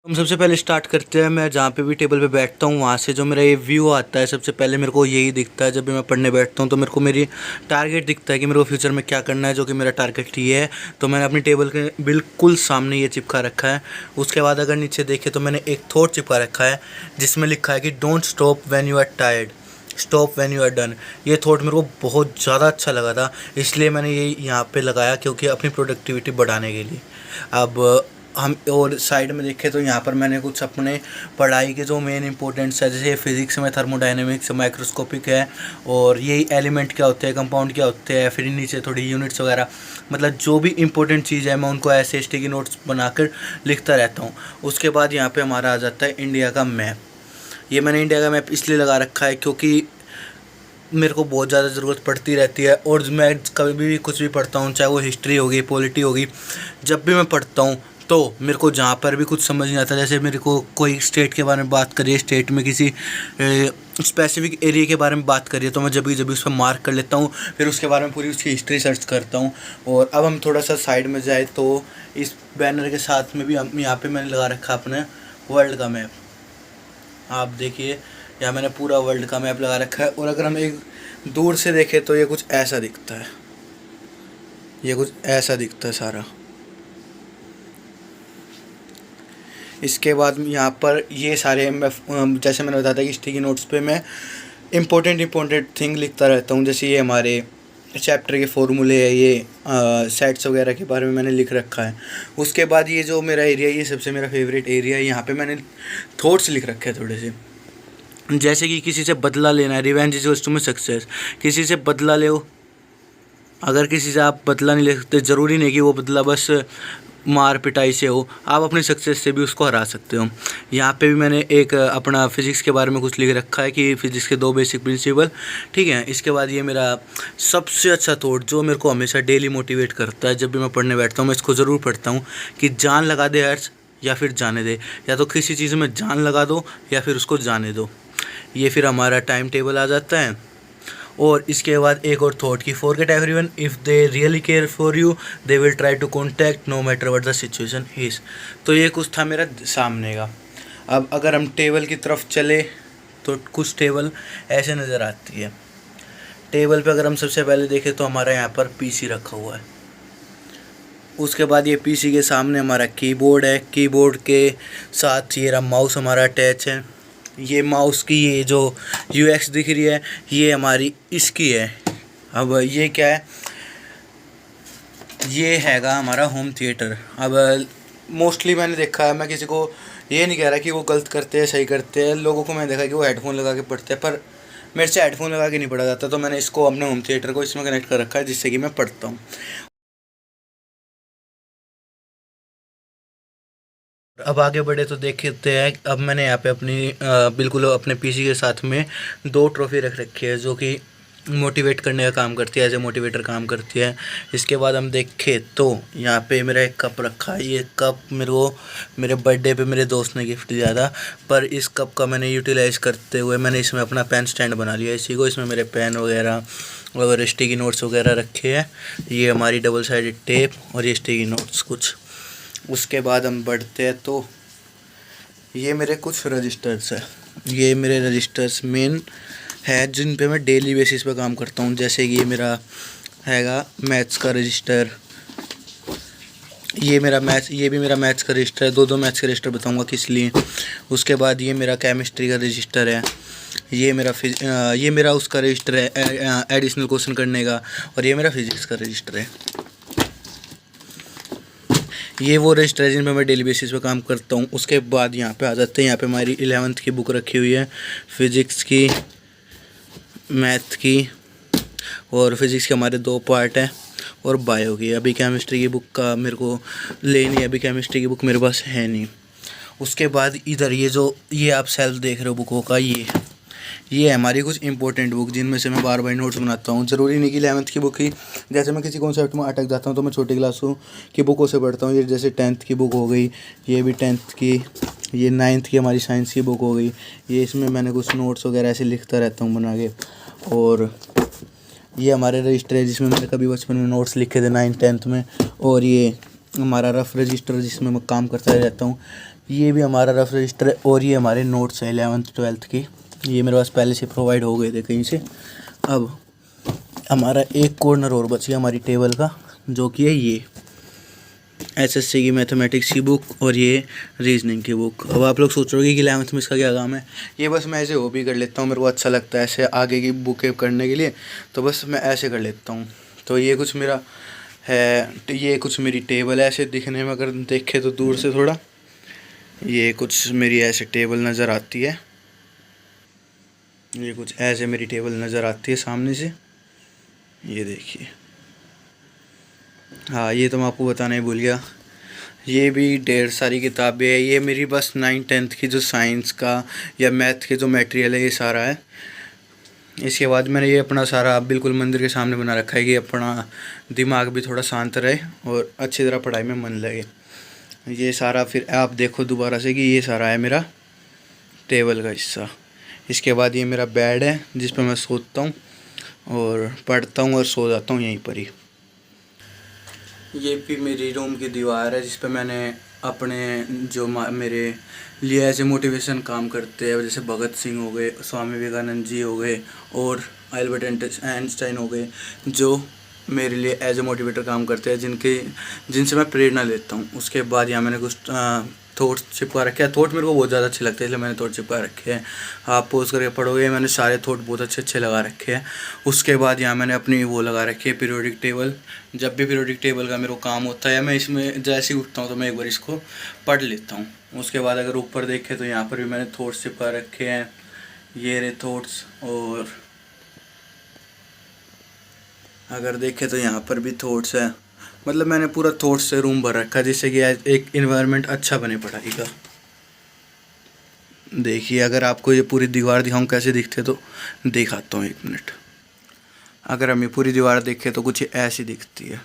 हम सबसे पहले स्टार्ट करते हैं। मैं जहाँ पे भी टेबल पे बैठता हूँ वहाँ से जो मेरा ये व्यू आता है, सबसे पहले मेरे को यही दिखता है। जब भी मैं पढ़ने बैठता हूँ तो मेरे को मेरी टारगेट दिखता है कि मेरे को फ्यूचर में क्या करना है, जो कि मेरा टारगेट ये है। तो मैंने अपनी टेबल के बिल्कुल सामने ये चिपका रखा है। उसके बाद अगर नीचे देखे तो मैंने एक थॉट चिपका रखा है जिसमें लिखा है कि don't stop when you are tired, stop when you are done. ये थॉट मेरे को बहुत ज़्यादा अच्छा लगा था, इसलिए मैंने ये यहाँ पे लगाया, क्योंकि अपनी प्रोडक्टिविटी बढ़ाने के लिए। अब हम और साइड में देखें तो यहाँ पर मैंने कुछ अपने पढ़ाई के जो मेन इंपॉर्टेंट्स है, जैसे फिजिक्स में थर्मोडायनेमिक्स, माइक्रोस्कोपिक है, और यही एलिमेंट क्या होते हैं, कंपाउंड क्या होते हैं, फिर नीचे थोड़ी यूनिट्स वगैरह, मतलब जो भी इंपॉर्टेंट चीज़ है मैं उनको ऐसे स्टिकी नोट्स बनाकर लिखता रहता हूँ। उसके बाद यहाँ पे हमारा आ जाता है इंडिया का मैप। ये मैंने इंडिया का मैप इसलिए लगा रखा है क्योंकि मेरे को बहुत ज़्यादा ज़रूरत पड़ती रहती है, और मैं कभी भी कुछ भी पढ़ता हूँ, चाहे वो हिस्ट्री होगी, पॉलिटी होगी, जब भी मैं पढ़ता हूँ तो मेरे को जहाँ पर भी कुछ समझ नहीं आता, जैसे मेरे को कोई स्टेट के बारे में बात करिए, स्टेट में किसी स्पेसिफिक एरिया के बारे में बात करिए, तो मैं जब भी उस पर मार्क कर लेता हूँ, फिर उसके बारे में पूरी उसकी हिस्ट्री सर्च करता हूँ। और अब हम थोड़ा सा साइड में जाए तो इस बैनर के साथ में भी हम यहाँ पे मैंने लगा रखा अपने वर्ल्ड का मैप। आप देखिए यहाँ मैंने पूरा वर्ल्ड का मैप लगा रखा है, और अगर हम एक दूर से देखें तो ये कुछ ऐसा दिखता है, ये कुछ ऐसा दिखता है सारा। इसके बाद यहाँ पर ये सारे मैं जैसे मैंने बताया था कि स्टिकी नोट्स पे मैं इम्पोर्टेंट थिंग लिखता रहता हूँ। जैसे ये हमारे चैप्टर के फॉर्मूले है, ये सेट्स वगैरह के बारे में मैंने लिख रखा है। उसके बाद ये जो मेरा एरिया, ये सबसे मेरा फेवरेट एरिया है। यहाँ पे मैंने थॉट्स लिख रखे हैं थोड़े से, जैसे कि किसी से बदला लेना है, revenge is equals to success. किसी से बदला लो, अगर किसी से आप बदला नहीं ले सकते, ज़रूरी नहीं कि वो बदला बस मार पिटाई से हो, आप अपनी सक्सेस से भी उसको हरा सकते हो। यहाँ पे भी मैंने एक अपना फिज़िक्स के बारे में कुछ लिख रखा है कि फ़िज़िक्स के 2 बेसिक प्रिंसिपल, ठीक है। इसके बाद ये मेरा सबसे अच्छा थॉट जो मेरे को हमेशा डेली मोटिवेट करता है, जब भी मैं पढ़ने बैठता हूँ मैं इसको ज़रूर पढ़ता हूँ कि जान लगा दे अर्थ या फिर जाने दे। या तो किसी चीज़ में जान लगा दो या फिर उसको जाने दो। ये फिर हमारा टाइम टेबल आ जाता है। और इसके बाद एक और थॉट की forget everyone, if they really care for you they will try to contact no matter what the situation is. तो ये कुछ था मेरा सामने का। अब अगर हम टेबल की तरफ चले तो कुछ टेबल ऐसे नज़र आती है। टेबल पे अगर हम सबसे पहले देखें तो हमारा यहाँ पर पीसी रखा हुआ है। उसके बाद ये पीसी के सामने हमारा कीबोर्ड है, कीबोर्ड के साथ ये रहा माउस हमारा अटैच है। ये माउस की ये जो यूएक्स दिख रही है ये हमारी इसकी है। अब ये क्या है, ये हैगा हमारा होम थिएटर। अब मोस्टली मैंने देखा है, मैं किसी को ये नहीं कह रहा कि वो गलत करते हैं सही करते हैं, लोगों को मैंने देखा कि वो हेडफोन लगा के पढ़ते हैं, पर मेरे से हेडफोन लगा के नहीं पढ़ा जाता, तो मैंने इसको अपने होम थिएटर को इसमें कनेक्ट कर रखा है जिससे कि मैं पढ़ता हूँ। अब आगे बढ़े तो देखते हैं। अब मैंने यहाँ पे अपनी बिल्कुल अपने पीसी के साथ में 2 ट्रॉफी रख रखी है जो कि मोटिवेट करने का काम करती है, एज ए मोटिवेटर काम करती है। इसके बाद हम देखें तो यहाँ पे मेरा एक कप रखा है। ये कप मेरे को मेरे बर्थडे पे मेरे दोस्त ने गिफ्ट दिया था, पर इस कप का मैंने यूटिलाइज़ करते हुए मैंने इसमें अपना पेन स्टैंड बना लिया इसी को। इसमें मेरे पेन वगैरह और स्टिकी नोट्स वगैरह रखे हैं। ये हमारी डबल साइडेड टेप और ये स्टिकी नोट्स कुछ। उसके बाद हम बढ़ते हैं तो ये मेरे कुछ रजिस्टर्स है। ये मेरे रजिस्टर्स मेन है जिन पे मैं डेली बेसिस पे काम करता हूँ। जैसे कि ये मेरा हैगा मैथ्स का रजिस्टर, ये भी मेरा मैथ्स का रजिस्टर है। 2 मैथ्स का रजिस्टर बताऊँगा किस लिए। उसके बाद ये मेरा केमिस्ट्री का रजिस्टर है। ये मेरा उसका रजिस्टर है एडिशनल क्वेश्चन करने का, और ये मेरा फिज़िक्स का रजिस्टर है। ये वो रजिस्टर है जिन पर मैं डेली बेसिस पे काम करता हूँ। उसके बाद यहाँ पे आ जाते हैं, यहाँ पे हमारी 11th की बुक रखी हुई है, फिज़िक्स की, मैथ की, और फिज़िक्स के हमारे 2 पार्ट हैं, और बायो की। अभी केमिस्ट्री की बुक का मेरे को लेनी है, अभी केमिस्ट्री की बुक मेरे पास है नहीं। उसके बाद इधर ये आप सेल्फ देख रहे हो बुकों का, ये है हमारी कुछ इंपॉर्टेंट बुक जिनमें से मैं बार बार नोट्स बनाता हूँ। ज़रूरी नहीं कि 11th की बुक ही, जैसे मैं किसी कॉन्सेप्ट में अटक जाता हूँ तो मैं छोटी क्लासों की बुकों से पढ़ता हूँ। ये जैसे 10th की बुक हो गई, ये भी 10th की, ये 9th की हमारी साइंस की बुक हो गई। ये इसमें मैंने कुछ नोट्स वगैरह ऐसे लिखता रहता हूँ बना के। और ये हमारे रजिस्टर है जिसमें मैंने कभी बचपन में नोट्स लिखे थे 9th 10th में। और ये हमारा रफ रजिस्टर जिसमें मैं काम करता रहता हूँ। ये भी हमारा रफ रजिस्टर है और ये हमारे नोट्स हैं 11th-12th की, ये मेरे पास पहले से प्रोवाइड हो गए थे कहीं से। अब हमारा एक कॉर्नर और बच गया हमारी टेबल का, जो कि है ये एसएससी की मैथमेटिक्स की बुक और ये रीजनिंग की बुक। अब आप लोग सोच रहे हो कि 11th में इसका क्या काम है। ये बस मैं ऐसे हॉबी कर लेता हूँ, मेरे को अच्छा लगता है ऐसे आगे की बुकें करने के लिए, तो बस मैं ऐसे कर लेता हूँ। तो ये कुछ मेरा है, तो ये कुछ मेरी टेबल है ऐसे दिखने में, अगर देखे तो दूर से थोड़ा, ये कुछ मेरी ऐसे टेबल नज़र आती है, ये कुछ ऐसे मेरी टेबल नज़र आती है सामने से, ये देखिए। हाँ, ये तो मैं आपको बताना ही भूल गया, ये भी ढेर सारी किताबें है। ये मेरी बस 9th-10th की जो साइंस का या मैथ के जो मटेरियल है ये सारा है। इसके बाद मैंने ये अपना सारा बिल्कुल मंदिर के सामने बना रखा है कि अपना दिमाग भी थोड़ा शांत रहे और अच्छी तरह पढ़ाई में मन लगे। ये सारा फिर आप देखो दोबारा से कि ये सारा है मेरा टेबल का हिस्सा। इसके बाद ये मेरा बेड है जिस पर मैं सोता हूँ और पढ़ता हूँ और सो जाता हूँ यहीं पर ही। ये भी मेरी रूम की दीवार है जिस पर मैंने अपने जो मेरे लिए ऐसे मोटिवेशन काम करते हैं, जैसे भगत सिंह हो गए, स्वामी विवेकानंद जी हो गए और एल्बर्ट आइंस्टाइन हो गए, जो मेरे लिए एज ए मोटिवेटर काम करते हैं, जिनसे मैं प्रेरणा लेता हूँ। उसके बाद यहाँ मैंने कुछ थॉट्स चिपका रखे हैं। थॉट मेरे को बहुत ज़्यादा अच्छे लगते हैं इसलिए मैंने थॉट चिपका रखे हैं। आप पोज करके पढ़ोगे, मैंने सारे थॉट बहुत अच्छे अच्छे लगा रखे हैं। उसके बाद यहाँ मैंने अपनी वो लगा रखी है पीरियोडिक टेबल। जब भी पीरियोडिक टेबल का मेरे को काम होता है या मैं इसमें जैसे ही उठता हूँ तो मैं एक बार इसको पढ़ लेता हूँ। उसके बाद अगर ऊपर देखें तो यहाँ पर भी मैंने थॉट्स चिपका रखे हैं, ये रहे थॉट्स। और अगर देखें तो यहाँ पर भी थॉट्स है, मतलब मैंने पूरा थॉट्स से रूम भर रखा है जिससे कि एक इन्वायरमेंट अच्छा बने पढ़ाई का। देखिए, अगर आपको ये पूरी दीवार दिखाऊं कैसे दिखते तो दिखाता हूँ, 1 मिनट। अगर हम ये पूरी दीवार देखें तो कुछ ऐसी दिखती है।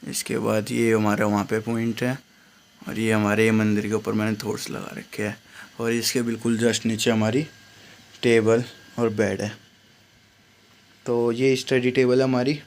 इसके बाद ये हमारा वहाँ पे पॉइंट है और ये हमारे मंदिर के ऊपर मैंने थॉट्स लगा रखे हैं और इसके बिल्कुल जस्ट नीचे हमारी टेबल और बेड है। तो ये स्टडी टेबल है हमारी।